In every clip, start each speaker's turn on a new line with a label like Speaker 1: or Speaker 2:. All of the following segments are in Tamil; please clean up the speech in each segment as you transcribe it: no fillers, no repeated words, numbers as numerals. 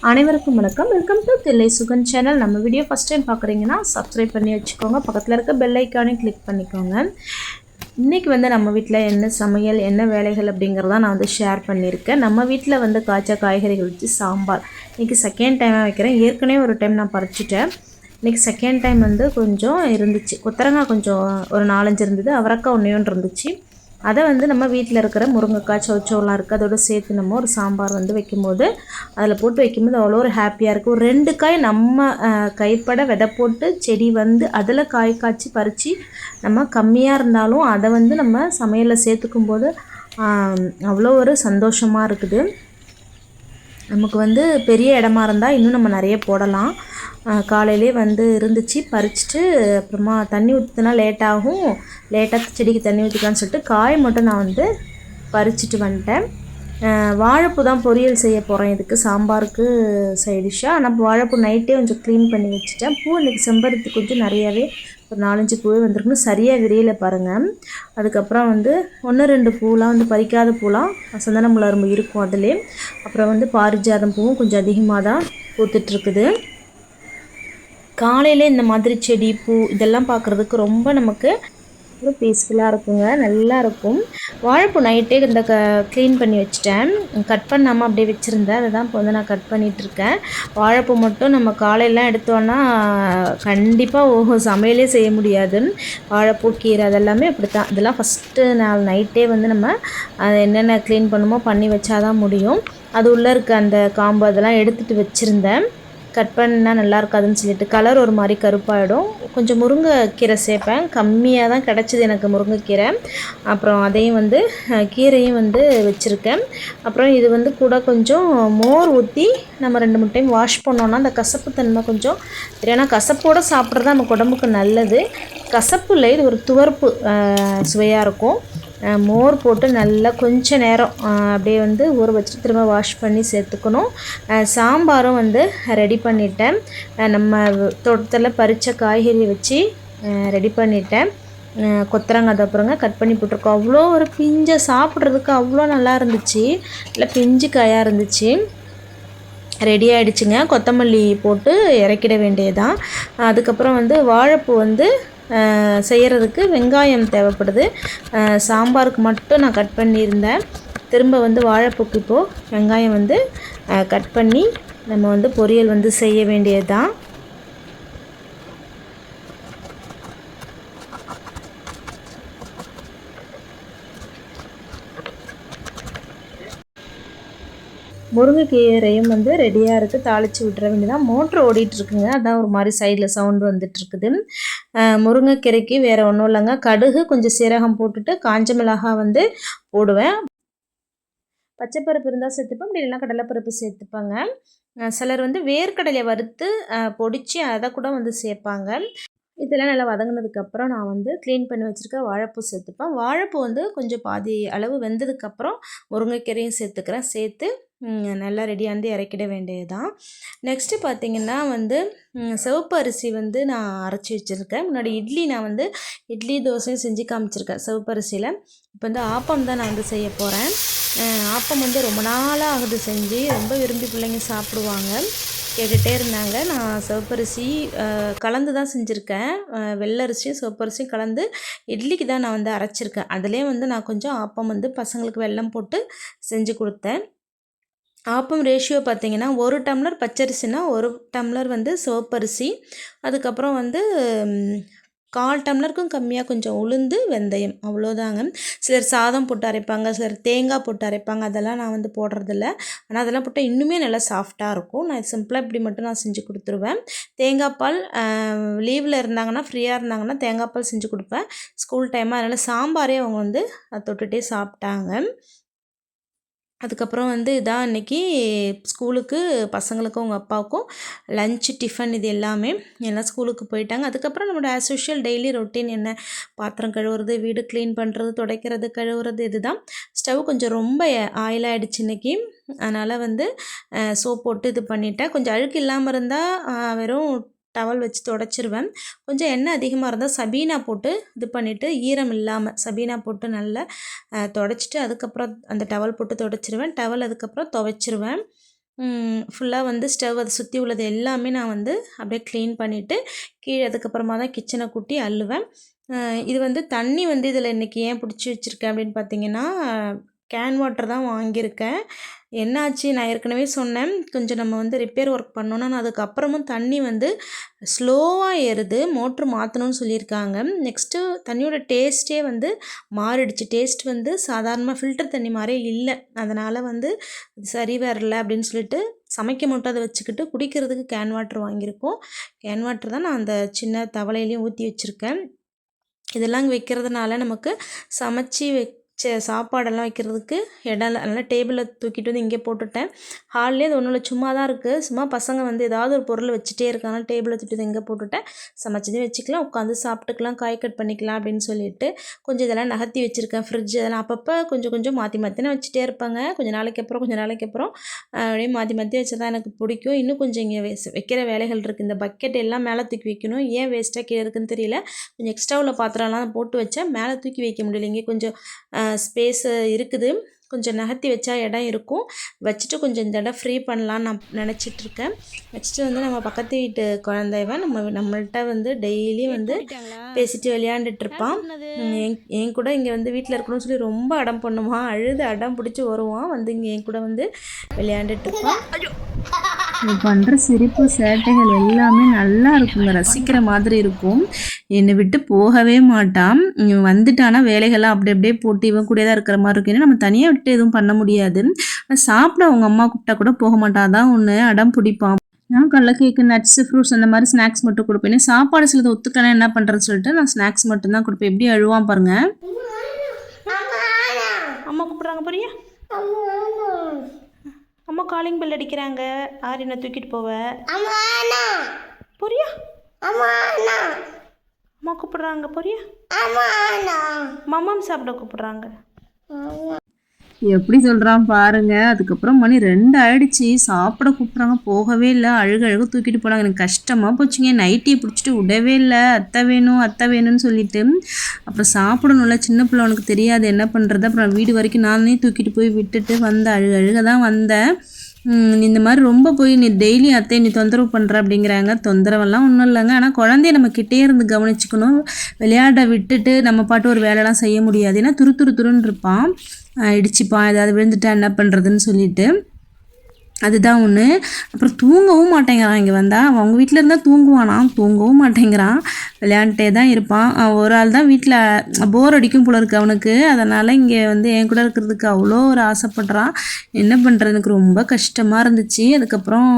Speaker 1: அனைவருக்கும் வணக்கம். Welcome to Thillai Sugan channel. நம்ம வீடியோ ஃபஸ்ட் டைம் பார்க்குறீங்கன்னா சப்ஸ்கிரைப் பண்ணி வச்சுக்கோங்க. பக்கத்தில் இருக்க பெல் ஐக்கானையும் கிளிக் பண்ணிக்கோங்க. இன்றைக்கி நம்ம வீட்டில் என்ன சமையல், என்ன வேலைகள் அப்படிங்கிறதான் நான் ஷேர் பண்ணியிருக்கேன். நம்ம வீட்டில் காய்ச்ச காய்கறிகள் வச்சு சாம்பார் இன்றைக்கி செகண்ட் டைமாக வைக்கிறேன். ஏற்கனவே ஒரு டைம் நான் பறிச்சிட்டேன். இன்றைக்கி செகண்ட் டைம் கொஞ்சம் இருந்துச்சு. கொத்தரங்காய் கொஞ்சம் ஒரு 4-5 இருந்தது. அவரைக்காய் ஒன்று இருந்துச்சு. அதை நம்ம வீட்டில் இருக்கிற முருங்கைக்காய் சௌச்சௌலாம் இருக்குது, அதோடு சேர்த்து நம்ம ஒரு சாம்பார் வைக்கும்போது அதில் போட்டு வைக்கும்போது அவ்வளோ ஒரு ஹாப்பியாக இருக்கும். ஒரு 2 காய் நம்ம கைப்பட விதை போட்டு செடி அதில் காய் காய்ச்சி பறித்து நம்ம கம்மியாக இருந்தாலும் அதை நம்ம சமையலில் சேர்த்துக்கும் போது அவ்வளோ ஒரு சந்தோஷமாக இருக்குது. நமக்கு பெரிய இடமா இருந்தால் இன்னும் நம்ம நிறைய போடலாம். காலையிலே இருந்துச்சு, பறிச்சுட்டு அப்புறமா தண்ணி ஊற்றினா லேட்டாகும், லேட்டாக செடிக்கு தண்ணி ஊற்றிக்கலான்னு சொல்லிட்டு காய் மட்டும் நான் பறிச்சுட்டு வந்துட்டேன். வாழைப்பூ தான் பொரியல் செய்ய போகிறேன் இதுக்கு, சாம்பாருக்கு சைடிஷ்ஷாக. ஆனால் வாழைப்பூ நைட்டே கொஞ்சம் க்ளீன் பண்ணி வச்சுட்டேன். பூ இன்றைக்கி செம்பருத்தி கொஞ்சம் நிறையாவே ஒரு 4-5 பூவே வந்திருக்குன்னு சரியாக விரியல பாருங்கள். அதுக்கப்புறம் 1-2 பூலாம் பறிக்காத பூலாம் சந்தன முல்லைரும்பு இருக்கும் அதிலே. அப்புறம் பாரிஜாதம் பூவும் கொஞ்சம் அதிகமாக தான் பூத்துட்ருக்குது. காலையில் இந்த மாதிரி செடி பூ இதெல்லாம் பார்க்குறதுக்கு ரொம்ப நமக்கு ஒரு பீஸ்ஃபுல்லாக இருக்குங்க, நல்லா இருக்கும். வாழைப்பூ நைட்டே இந்த க்ளீன் பண்ணி வச்சுட்டேன், கட் பண்ணாமல் அப்படியே வச்சுருந்தேன். அதை தான் இப்போ நான் கட் பண்ணிகிட்ருக்கேன். வாழைப்பூ மட்டும் நம்ம காலையெல்லாம் எடுத்தோன்னா கண்டிப்பாக சமையலே செய்ய முடியாது. வாழைப்பூ கீரை அதெல்லாமே அப்படி தான். இதெல்லாம் ஃபஸ்ட்டு நாள் நைட்டே நம்ம அதை என்னென்ன க்ளீன் பண்ணுமோ பண்ணி வச்சா தான் முடியும். அது உள்ளே இருக்க அந்த காம்பு அதெல்லாம் எடுத்துகிட்டு வச்சுருந்தேன். கட் பண்ணால் நல்லா இருக்காதுன்னு சொல்லிட்டு கலர் ஒரு மாதிரி கருப்பாகிடும். கொஞ்சம் முருங்கைக்கீரை சேர்ப்பேன், கம்மியாக தான் கிடச்சிது எனக்கு முருங்கைக்கீரை. அப்புறம் அதையும் கீரையும் வச்சுருக்கேன். அப்புறம் இது கூட கொஞ்சம் மோர் ஊற்றி நம்ம 2-3 டைம் வாஷ் பண்ணோன்னா அந்த கசப்பு தன்மை கொஞ்சம், ஏன்னா கசப்போடு சாப்பிட்றது தான் நமக்கு உடம்புக்கு நல்லது. கசப்பு இல்லை, இது ஒரு துவர்ப்பு சுவையாக இருக்கும். மோர் போட்டு நல்லா கொஞ்சம் நேரம் அப்படியே ஊற வச்சுட்டு திரும்ப வாஷ் பண்ணி சேர்த்துக்கணும். சாம்பாரும் ரெடி பண்ணிட்டேன். நம்ம தோட்டத்தில் பறித்த காய்கறி வச்சு ரெடி பண்ணிட்டேன். கொத்தரங்காய் அப்புறங்க கட் பண்ணி போட்டிருக்கோம். அவ்வளோ ஒரு பிஞ்சை சாப்பிட்றதுக்கு அவ்வளோ நல்லா இருந்துச்சு, இல்லை பிஞ்சு காயாக இருந்துச்சு. ரெடி ஆகிடுச்சுங்க. கொத்தமல்லி போட்டு இறக்கிட வேண்டியதான். அதுக்கப்புறம் வாழைப்பூ செய்கிறதுக்கு வெங்காயம் தேவைப்படுது. சாம்பாருக்கு மட்டும் நான் கட் பண்ணியிருந்தேன். திரும்ப வாழைப்பூக்கு இப்போது வெங்காயம் கட் பண்ணி நம்ம பொரியல் செய்ய வேண்டியது தான். முருங்கைக்கீரையும் ரெடியாக இருக்குது, தாளித்து விட்டுற வேண்டியதான். மோட்ரு ஓடிட்டுருக்குங்க, அதான் ஒரு மாதிரி சைடில் சவுண்டு வந்துட்டுருக்குது. முருங்கைக்கீரைக்கு வேறு ஒன்றும் இல்லைங்க, கடுகு கொஞ்சம் சீரகம் போட்டுட்டு காஞ்ச மிளகாய் போடுவேன். பச்சைப்பருப்பு இருந்தால் சேர்த்துப்பேன், அப்படி இல்லைன்னா கடலைப்பருப்பு சேர்த்துப்பாங்க. சிலர் வேர்க்கடலையை வறுத்து பொடிச்சு அதை கூட சேர்ப்பாங்க. இதெல்லாம் நல்லா வதங்கினதுக்கப்புறம் நான் க்ளீன் பண்ணி வச்சுருக்க வாழைப்பூ சேர்த்துப்பேன். வாழைப்பூ கொஞ்சம் பாதி அளவு வெந்ததுக்கப்புறம் முருங்கைக்கீரையும் சேர்த்துக்கிறேன். சேர்த்து நல்லா ரெடியாந்து இறக்கிட வேண்டியது தான். நெக்ஸ்ட்டு பார்த்திங்கன்னா சிவப்பு அரிசி நான் அரைச்சி வச்சுருக்கேன். முன்னாடி இட்லி நான் இட்லி தோசையும் செஞ்சு காமிச்சிருக்கேன் சிவப்பு அரிசியில். இப்போ ஆப்பம் தான் நான் செய்ய போகிறேன். ஆப்பம் ரொம்ப நாளாக ஆகுது செஞ்சு, ரொம்ப விரும்பி பிள்ளைங்க சாப்பிடுவாங்க, கேட்டுகிட்டே இருந்தாங்க. நான் சிவப்பரிசி கலந்து தான் செஞ்சுருக்கேன். வெள்ளரிசியும் சிவப்பரிசியும் கலந்து இட்லிக்கு தான் நான் அரைச்சிருக்கேன். அதிலே நான் கொஞ்சம் ஆப்பம் பசங்களுக்கு வெல்லம் போட்டு செஞ்சு கொடுத்தேன். ஆப்பம் ரேஷியோ பார்த்திங்கன்னா 1 டம்ளர் பச்சரிசினா 1 டம்ளர் சிவப்பரிசி, அதுக்கப்புறம் 1/4 டம்ளருக்கும் கம்மியாக கொஞ்சம் உளுந்து, வெந்தயம், அவ்வளோதாங்க. சிலர் சாதம் போட்டு அரைப்பாங்க, சிலர் தேங்காய் போட்டு அரைப்பாங்க, அதெல்லாம் நான் போடுறதில்ல. ஆனால் அதெல்லாம் போட்டால் இன்னுமே நல்லா சாஃப்டாக இருக்கும். நான் சிம்பிளாக இப்படி மட்டும் நான் செஞ்சு கொடுத்துருவேன். தேங்காய் பால் லீவில் இருந்தாங்கன்னா, ஃப்ரீயாக இருந்தாங்கன்னா தேங்காய் பால் செஞ்சு கொடுப்பேன். ஸ்கூல் டைமாக அதனால் சாம்பாரே அவங்க தொட்டுகிட்டே சாப்பிட்டாங்க. அதுக்கப்புறம் இதான் இன்றைக்கி ஸ்கூலுக்கு பசங்களுக்கும் அவங்க அப்பாவுக்கும் லன்ச்சு, டிஃபன் இது எல்லாமே எல்லாம் ஸ்கூலுக்கு போயிட்டாங்க. அதுக்கப்புறம் நம்மளோட ஆஸ் யூஷுவல் டெய்லி ரொட்டீன் என்ன, பாத்திரம் கழுவுறது, வீடு க்ளீன் பண்ணுறது, துடைக்கிறது, கழுவுறது, இது தான். ஸ்டவ் கொஞ்சம் ரொம்ப ஆயிலாகிடுச்சு இன்றைக்கி, அதனால் சோப் போட்டு இது பண்ணிட்டேன். கொஞ்சம் அழுக்கு இல்லாமல் இருந்தால் வெறும் டவல் வச்சு துடைச்சிருவேன். கொஞ்சம் எண்ணெய் அதிகமாக இருந்தால் சபீனா போட்டு இது பண்ணிவிட்டு, ஈரம் இல்லாமல் சபீனா போட்டு நல்லா துடைச்சிட்டு அதுக்கப்புறம் அந்த டவல் போட்டு துடைச்சிருவேன். டவல் அதுக்கப்புறம் துவைச்சிருவேன். ஃபுல்லாக வந்து ஸ்டவ் அதை சுற்றி உள்ளது எல்லாமே நான் வந்து அப்படியே க்ளீன் பண்ணிவிட்டு கீழே அதுக்கப்புறமா தான் கிச்சனை கூட்டி அள்ளுவேன். இது வந்து தண்ணி வந்து இதில் இன்றைக்கி ஏன் பிடிச்சி வச்சுருக்கேன் அப்படின்னு பார்த்தீங்கன்னா, கேன் வாட்டர் தான் வாங்கியிருக்கேன். என்னாச்சு, நான் ஏற்கனவே சொன்னேன் கொஞ்சம் நம்ம வந்து ரிப்பேர் ஒர்க் பண்ணோன்னா, நான் அதுக்கப்புறமும் தண்ணி வந்து ஸ்லோவாக ஏறுது, மோட்ரு மாற்றணும்னு சொல்லியிருக்காங்க. நெக்ஸ்ட்டு தண்ணியோட டேஸ்ட்டே வந்து மாறிடுச்சு. டேஸ்ட் வந்து சாதாரணமாக ஃபில்டர் தண்ணி மாதிரியே இல்லை. அதனால் வந்து சரி வரல அப்படின்னு சொல்லிட்டு சமைக்க மட்டும் அதை வச்சுக்கிட்டு குடிக்கிறதுக்கு கேன் வாட்டர் வாங்கியிருக்கோம். கேன் வாட்டர் தான் நான் அந்த சின்ன தவளையிலையும் ஊற்றி வச்சுருக்கேன். இதெல்லாம் இங்கே வைக்கிறதுனால நமக்கு சமைச்சி சாப்பாடெல்லாம் வைக்கிறதுக்கு இடம் இல்லை. அதனால் டேபிளில் தூக்கிட்டு வந்து இங்கே போட்டுட்டேன். ஹால்லே அது ஒன்றும் இல்லை, சும்மா தான் இருக்குது. சும்மா பசங்க வந்து ஏதாவது ஒரு பொருள் வச்சுட்டே இருக்காங்க. டேபிளில் தூக்கிட்டு வந்து இங்கே போட்டுட்டேன். சமைச்சதையும் வச்சுக்கலாம், உட்காந்து சாப்பிட்டுக்கலாம், காய் கட் பண்ணிக்கலாம் அப்படின்னு சொல்லிட்டு கொஞ்சம் இதெல்லாம் நகர்த்தி வச்சுருக்கேன். ஃப்ரிட்ஜ் அதெல்லாம் அப்பப்போ கொஞ்சம் கொஞ்சம் மாற்றி மாற்றினா வச்சுட்டே இருப்பாங்க. கொஞ்சம் நாளைக்கு அப்புறம் அப்படியே மாற்றி மாற்றி வச்சா தான் எனக்கு பிடிக்கும். இன்னும் கொஞ்சம் இங்கே வைக்கிற வேலைகள் இருக்குது. இந்த பக்கெட் எல்லாம் மேலே தூக்கி வைக்கணும். ஏன் வேஸ்ட்டாக கீழே இருக்குன்னு தெரியல. கொஞ்சம் எக்ஸ்ட்ரா உள்ள பாத்திரம்லாம் போட்டு வச்சேன், மேலே தூக்கி வைக்க முடியல. இங்கே கொஞ்சம் ஸ்பேஸு இருக்குது, கொஞ்சம் நகர்த்தி வச்சா இடம் இருக்கும். வச்சுட்டு கொஞ்சம் இந்த இடம் ஃப்ரீ பண்ணலான்னு நான் நினச்சிட்ருக்கேன். நெக்ஸ்ட்டு வந்து நம்ம பக்கத்து வீட்டு குழந்தைவன் நம்மள்கிட்ட வந்து டெய்லி வந்து பேசிட்டு விளையாண்டுட்ருப்பான். என் கூட இங்கே வந்து வீட்டில் இருக்கணும்னு சொல்லி ரொம்ப அடம் பண்ணுவான். அழுது அடம் பிடிச்சி வருவான், வந்து இங்கே என் கூட வந்து விளையாண்டுட்ருப்பான்.
Speaker 2: நீ பண்ணுற சிரிப்பு சேட்டைகள் எல்லாமே நல்லா இருக்குங்க, ரசிக்கிற மாதிரி இருக்கும். என்னை விட்டு போகவே மாட்டான். வந்துட்டானா வேலைகள்லாம் அப்படி அப்படியே போட்டு இவன் கூட தான் இருக்கிற மாதிரி இருக்கும். ஏன்னா நம்ம தனியாக விட்டு எதுவும் பண்ண முடியாது. சாப்பிட அவங்க அம்மா கூப்பிட்டா கூட போக மாட்டான். அதான் ஒன்று அடம் பிடிப்பான். நான் கடல கேக்கு, நட்ஸு, ஃப்ரூட்ஸ் அந்த மாதிரி ஸ்நாக்ஸ் மட்டும் கொடுப்பேன். சாப்பாடு சிலது ஒத்துக்கனா என்ன பண்ணுறதுன்னு சொல்லிட்டு நான் ஸ்நாக்ஸ் மட்டும்தான் கொடுப்பேன். எப்படி அழுவான் பாருங்க.
Speaker 1: அம்மா கூப்பிட்றாங்க போறியா? அம்மா காலிங் பெல் அடிக்கிறாங்க. ஆரியனை தூக்கிட்டு போவ போறியா? அம்மா கூப்பிட்றாங்க போறியா? மம்மம் சாப்பிட கூப்பிட்றாங்க.
Speaker 2: எப்படி சொல்கிறான் பாருங்க. அதுக்கப்புறம் மணி 2 ஆயிடுச்சு, சாப்பிட கூப்பிட்றாங்க, போகவே இல்லை. அழுக தூக்கிட்டு போனாங்க. எனக்கு கஷ்டமாக போச்சுங்க. நைட்டியை பிடிச்சிட்டு விடவே இல்லை. அத்தை வேணும்னு சொல்லிட்டு. அப்புறம் சாப்பிடணும்ல, சின்ன பிள்ளை உனக்கு தெரியாது என்ன பண்ணுறது. அப்புறம் வீடு வரைக்கும் நானே தூக்கிட்டு போய் விட்டுட்டு வந்தேன். அழுக தான் வந்தேன். இந்த மாதிரி ரொம்ப போய் நீ டெய்லி அத்தை நீ தொந்தரவு பண்ணுற அப்படிங்கிறாங்க. தொந்தரவெல்லாம் ஒன்றும் இல்லைங்க. ஆனால் குழந்தைய நம்ம கிட்டே இருந்து கவனிச்சுக்கணும். விளையாட விட்டுட்டு நம்ம பாட்டு ஒரு வேலைலாம் செய்ய முடியாது. ஏன்னா துருன்னு இருப்பான், இடிச்சுப்பான், ஏதாவது விழுந்துட்டா என்ன பண்ணுறதுன்னு சொல்லிட்டு. அதுதான் ஒன்று. அப்புறம் தூங்கவும் மாட்டேங்கிறான். இங்கே வந்தால் அவங்க வீட்டில் இருந்தால் தூங்கவும் மாட்டேங்கிறான், விளையாண்டுட்டே தான் இருப்பான். ஒரு ஆள் தான் வீட்டில் போர் அடிக்கும் போல இருக்குது அவனுக்கு. அதனால் இங்கே வந்து என் கூட இருக்கிறதுக்கு அவ்வளோ ஒரு ஆசைப்படுறான். என்ன பண்ணுறது, எனக்கு ரொம்ப கஷ்டமாக இருந்துச்சு. அதுக்கப்புறம்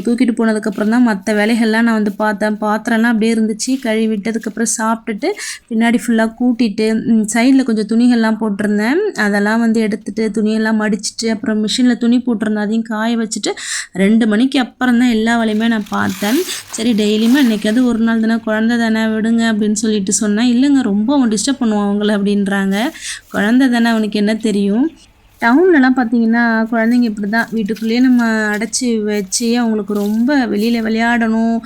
Speaker 2: தூக்கிட்டு போனதுக்கப்புறம் தான் மற்ற வேலைகள்லாம் நான் வந்து பார்த்தேன். பாத்திரம்லாம் அப்படியே இருந்துச்சு, கழுவிட்டு அதுக்கப்புறம் சாப்பிட்டுட்டு பின்னாடி ஃபுல்லாக கூட்டிட்டு சைடில் கொஞ்சம் துணிகள்லாம் போட்டிருந்தேன். அதெல்லாம் வந்து எடுத்துகிட்டு துணியெல்லாம் மடிச்சுட்டு அப்புறம் மிஷினில் துணி போட்டிருந்தேன், அதையும் காய வச்சுட்டு 2 மணிக்கு அப்புறம் தான் எல்லா வேலையுமே நான் பார்த்தேன். சரி டெய்லியுமே அன்றைக்காவது ஒரு நாள் தானே, குழந்தை தானே விடுங்க அப்படின்னு சொல்லிட்டு சொன்னேன். இல்லைங்க ரொம்ப அவன் டிஸ்டர்ப் பண்ணுவான் அவங்கள அப்படின்றாங்க. குழந்தை தானே, அவனுக்கு என்ன தெரியும். டவுன்லலாம் பார்த்தீங்கன்னா குழந்தைங்க இப்படி தான் வீட்டுக்குள்ளேயே நம்ம அடைச்சி வச்சு அவங்களுக்கு ரொம்ப வெளியில் விளையாடணும்,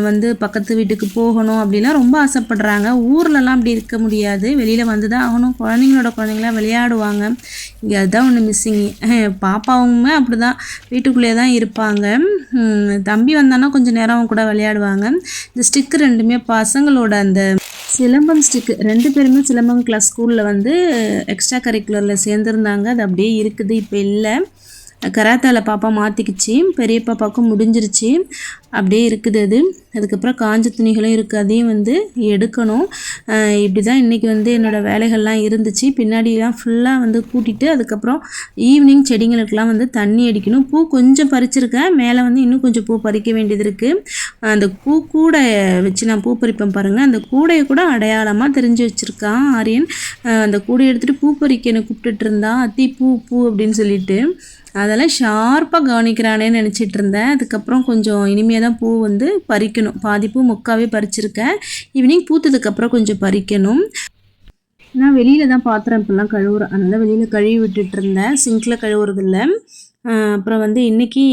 Speaker 2: வந்து பக்கத்து வீட்டுக்கு போகணும் அப்படிலாம் ரொம்ப ஆசைப்படுறாங்க. ஊர்லலாம் அப்படி இருக்க முடியாது, வெளியில் வந்து தான் ஆகணும். குழந்தைங்களாம் விளையாடுவாங்க. இங்கே அதுதான் ஒன்று மிஸ்ஸிங். பாப்பாவுமே அப்படி தான் வீட்டுக்குள்ளேயே தான் இருப்பாங்க. தம்பி வந்தானா கொஞ்சம் நேரம் அவங்க கூட விளையாடுவாங்க. இந்த ஸ்டிக்கு 2மே பசங்களோட அந்த சிலம்பம் ஸ்டிக்கு 2 பேருமே சிலம்பம் கிளாஸ் ஸ்கூலில் வந்து எக்ஸ்ட்ரா கரிக்குலரில் சேர்ந்துருந்தாங்க. அது அப்படியே இருக்குது, இப்போ இல்லை. கராத்தாவில் பாப்பா மாற்றிக்கிச்சு, பெரிய பாப்பாவுக்கும் முடிஞ்சிருச்சு, அப்படியே இருக்குது அது. அதுக்கப்புறம் காஞ்ச துணிகளும் இருக்குது, அதையும் வந்து எடுக்கணும். இப்படி தான் இன்றைக்கி வந்து என்னோடய வேலைகள்லாம் இருந்துச்சு. பின்னாடிலாம் ஃபுல்லாக வந்து கூட்டிகிட்டு அதுக்கப்புறம் ஈவினிங் செடிங்களுக்கெலாம் வந்து தண்ணி அடிக்கணும். பூ கொஞ்சம் பறிச்சிருக்கேன், மேலே வந்து இன்னும் கொஞ்சம் பூ பறிக்க வேண்டியது இருக்குது. அந்த கூடை வச்சு நான் பூ பறிப்பேன் பாருங்கள், அந்த கூடையை கூட அடையாளமாக தெரிஞ்சு வச்சுருக்கான் ஆரியன். அந்த கூடையை எடுத்துகிட்டு பூ பறிக்க என்னை கூப்பிட்டுட்டு இருந்தான், அத்தி பூ அப்படின்னு சொல்லிட்டு. அதெல்லாம் ஷார்ப்பாக கவனிக்கிறானேன்னு நினச்சிட்டு இருந்தேன். அதுக்கப்புறம் கொஞ்சம் இனிமையாக தான் பூ வந்து பறிக்கணும். பாதி பூ முக்காவே பறிச்சிருக்கேன். ஈவினிங் பூத்ததுக்கப்புறம் கொஞ்சம் பறிக்கணும். நான் வெளியில் தான் பாத்திரம் இப்போல்லாம் கழுவுறேன், அதனால் வெளியில் கழுவி விட்டுட்டு இருந்தேன், சிங்கில் கழுவுறதில்ல. அப்புறம் வந்து இன்றைக்கி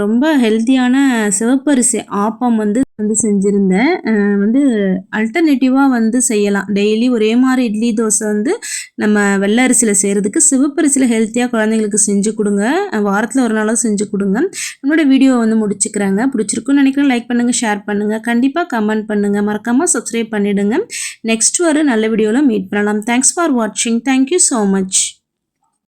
Speaker 2: ரொம்ப ஹெல்த்தியான சிவப்பரிசி ஆப்பம் வந்து வந்து செஞ்சிருந்தேன். வந்து அல்டர்னேட்டிவா வந்து செய்யலாம். டெய்லி ஒரே மாரி இட்லி, தோசை வந்து நம்ம வெள்ளை அரிசியில செய்றதுக்கு சிவப்பு அரிசியில ஹெல்த்தியா குழந்தைங்களுக்கு செஞ்சு குடுங்க. வாரத்துல ஒரு நாளாவது செஞ்சு குடுங்க. நம்மளோட வீடியோவ வந்து முடிச்சுக்கிறேங்க. பிடிச்சிருக்குன்னு நினைக்கிறேன். லைக் பண்ணுங்க, ஷேர் பண்ணுங்க. கண்டிப்பா கமெண்ட் பண்ணுங்க. மறக்காம சப்ஸ்கிரைப் பண்ணிடுங்க. நெக்ஸ்ட் ஒரு நல்ல வீடியோல மீட் பண்ணலாம். தேங்க்ஸ் ஃபார் வாட்சிங். Thank you so much.